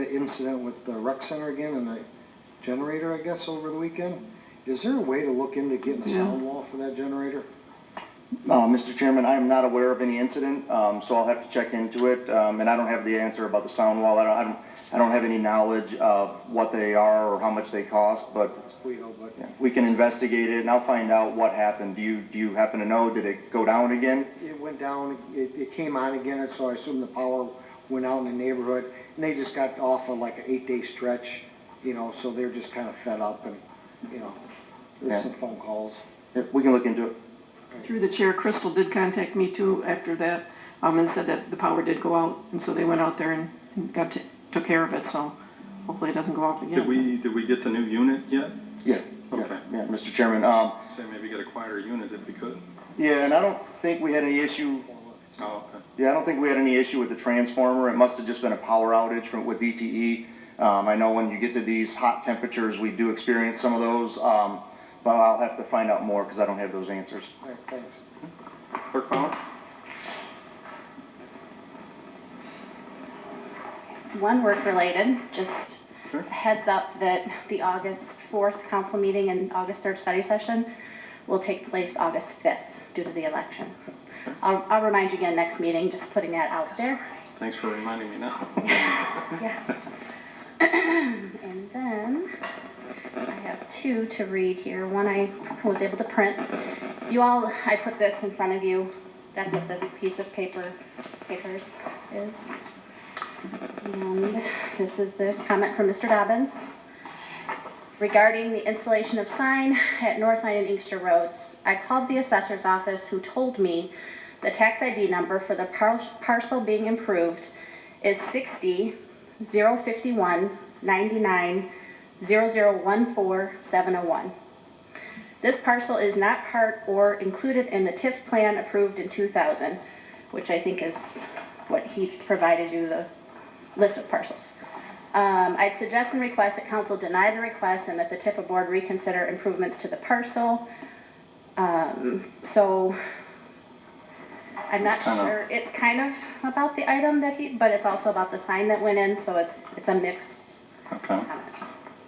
incident with the rec center again and the generator, I guess, over the weekend. Is there a way to look into getting a sound wall for that generator? Mr. Chairman, I am not aware of any incident, so I'll have to check into it. And I don't have the answer about the sound wall. I don't have any knowledge of what they are or how much they cost, but yeah, we can investigate it and I'll find out what happened. Do you happen to know? Did it go down again? It went down, it came on again, and so I assume the power went out in the neighborhood. And they just got off of like an 8-day stretch, you know, so they're just kind of fed up and, you know, there's some phone calls. Yeah, we can look into it. Through the chair, Crystal did contact me too after that, and said that the power did go out, and so they went out there and took care of it, so hopefully it doesn't go out again. Did we get the new unit yet? Yeah. Okay. Yeah, Mr. Chairman. Say maybe get a quieter unit if we could. Yeah, and I don't think we had any issue. Oh, okay. Yeah, I don't think we had any issue with the transformer. It must have just been a power outage with DTE. I know when you get to these hot temperatures, we do experience some of those, but I'll have to find out more because I don't have those answers. All right, thanks. Clerk Fowler? One work related, just Sure. a heads up that the August 4th council meeting and August 3rd study session will take place August 5th due to the election. I'll remind you again next meeting, just putting that out there. Thanks for reminding me now. Yes. And then I have two to read here. One I was able to print. I put this in front of you. That's what this piece of papers is. And this is the comment from Mr. Dobbins regarding the installation of sign at North Line and Inkster Roads. I called the assessor's office, who told me the tax ID number for the parcel being improved is 60-051-99-0014701. This parcel is not part or included in the TIF plan approved in 2000, which I think is what he provided you, the list of parcels. I'd suggest and request that council deny the request and that the TIFA board reconsider improvements to the parcel. So I'm not sure. It's kind of about the item but it's also about the sign that went in, so it's a mixed Okay. comment.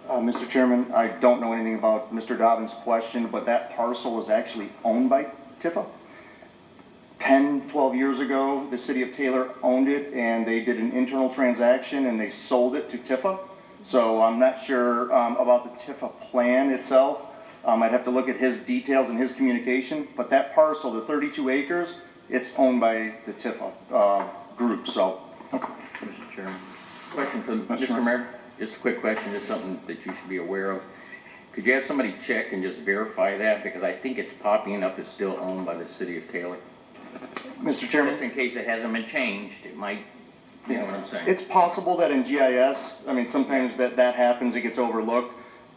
Mr. Chairman, I don't know anything about Mr. Dobbins' question, but that parcel is actually owned by Tifa. 10, 12 years ago, the city of Taylor owned it, and they did an internal transaction, and they sold it to Tifa. So I'm not sure about the Tifa plan itself. I'd have to look at his details and his communication, but that parcel, the 32 acres, it's owned by the Tifa group, so. Okay. Mr. Chairman. Question from Mr. Mayor. Just a quick question, just something that you should be aware of. Could you have somebody check and just verify that? Because I think it's popping up as still owned by the city of Taylor. Mr. Chairman? Just in case it hasn't been changed, it might, you know what I'm saying? It's possible that in GIS, I mean, sometimes that happens, it gets overlooked,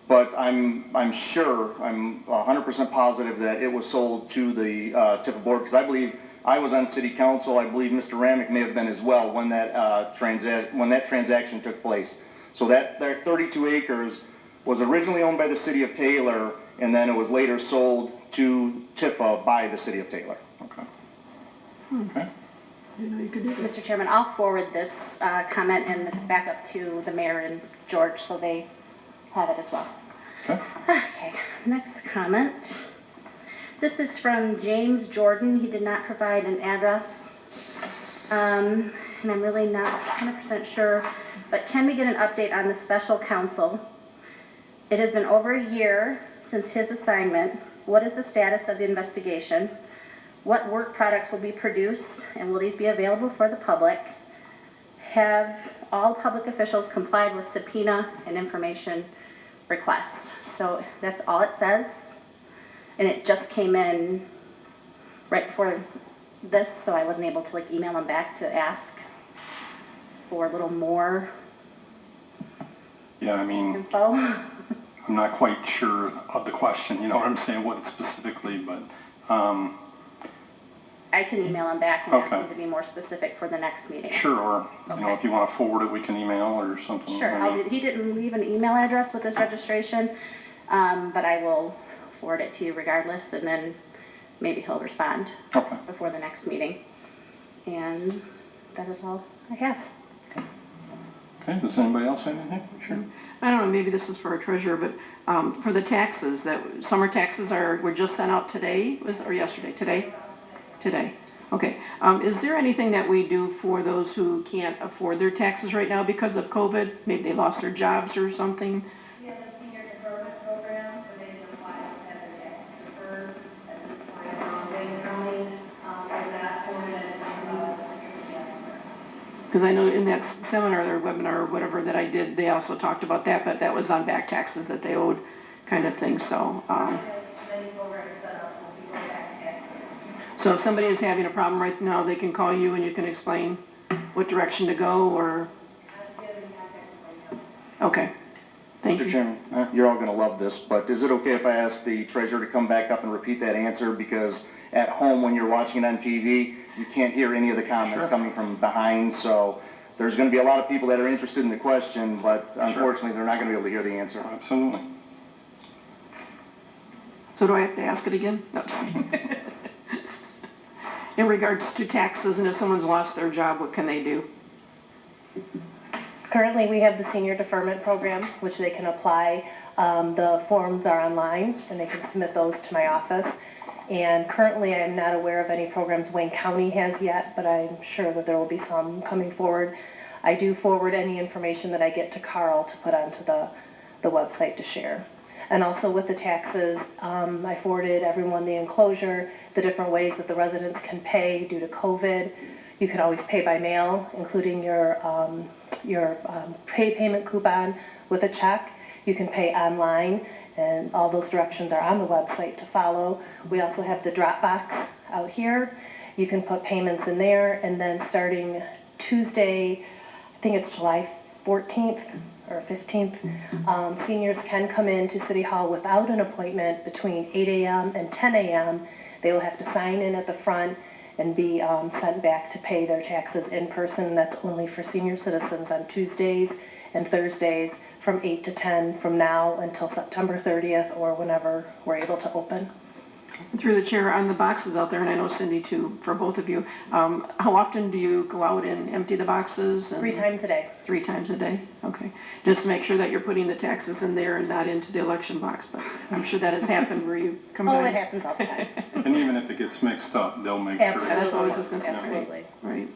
but I'm sure, I'm 100% positive that it was sold to the Tifa board, because I believe I was on city council. I believe Mr. Ramick may have been as well when that transaction took place. So that 32 acres was originally owned by the city of Taylor, and then it was later sold to Tifa by the city of Taylor. Okay. Okay. Mr. Chairman, I'll forward this comment and back up to the mayor and George so they have it as well. Okay. Okay, next comment. This is from James Jordan. He did not provide an address. And I'm really not 100% sure, but can we get an update on the special counsel? It has been over a year since his assignment. What is the status of the investigation? What work products will be produced, and will these be available for the public? Have all public officials complied with subpoena and information requests? So that's all it says, and it just came in right before this, so I wasn't able to email him back to ask for a little more Yeah, I mean, info. I'm not quite sure of the question, you know what I'm saying, what specifically, but, I can email him back and ask Okay. him to be more specific for the next meeting. sure, or, you know, Okay. if you want to forward it, we can email or something. Sure, I mean, he didn't leave an email address with his registration, but I will forward it to you regardless, and then maybe he'll respond Okay. before the next meeting. And that is all I have. Okay, Okay, does anybody else have anything? Sure. I don't know, maybe this is for our treasurer, but, for the taxes, that, summer taxes were just sent out today, or yesterday? Today? Today. Okay. Is there anything that we do for those who can't afford their taxes right now because of COVID? Maybe they lost their jobs or something? We have a senior deferment program where they can apply to have their taxes deferred at this point. Wayne County, is not forwarded anything. Because I know in that seminar or webinar or whatever that I did, they also talked about that, but that was on back taxes that they owed kind of thing, so. Many programs set up will be going back taxes. So if somebody is having a problem right now, they can call you and you can explain what direction to go, or, okay, thank Mr. you. Chairman, you're all gonna love this, but is it okay if I ask the treasurer to come back up and repeat that answer? Because at home, when you're watching it on TV, you can't hear any of the comments Sure. coming from behind, so there's gonna be a lot of people that are interested in the question, but unfortunately, they're not gonna be able to hear the answer. Absolutely. So do I have to ask it again? No, just kidding. In regards to taxes, and if someone's lost their job, what can they do? Currently, we have the senior deferment program, which they can apply. The forms are online, and they can submit those to my office. And currently, I am not aware of any programs Wayne County has yet, but I'm sure that there will be some coming forward. I do forward any information that I get to Carl to put onto the website to share. And also with the taxes, I forwarded everyone the enclosure, the different ways that the residents can pay due to COVID. You can always pay by mail, including your payment coupon with a check. You can pay online, and all those directions are on the website to follow. We also have the Dropbox out here. You can put payments in there, and then starting Tuesday, I think it's July 14th or 15th, seniors can come in to City Hall without an appointment between 8 a.m. and 10 a.m. They will have to sign in at the front and be sent back to pay their taxes in person. That's only for senior citizens on Tuesdays and Thursdays from 8 to 10 from now until September 30th or whenever we're able to open. Through the chair, on the boxes out there, and I know Cindy too, for both of you, how often do you go out and empty the boxes? And 3 times a day. 3 times a day? Okay. Just to make sure that you're putting the taxes in there and not into the election box, but I'm sure that has happened where you come Oh, by. it happens all the time. And even if it gets mixed up, they'll make sure. Absolutely. That's what I was just gonna say. Absolutely. Right.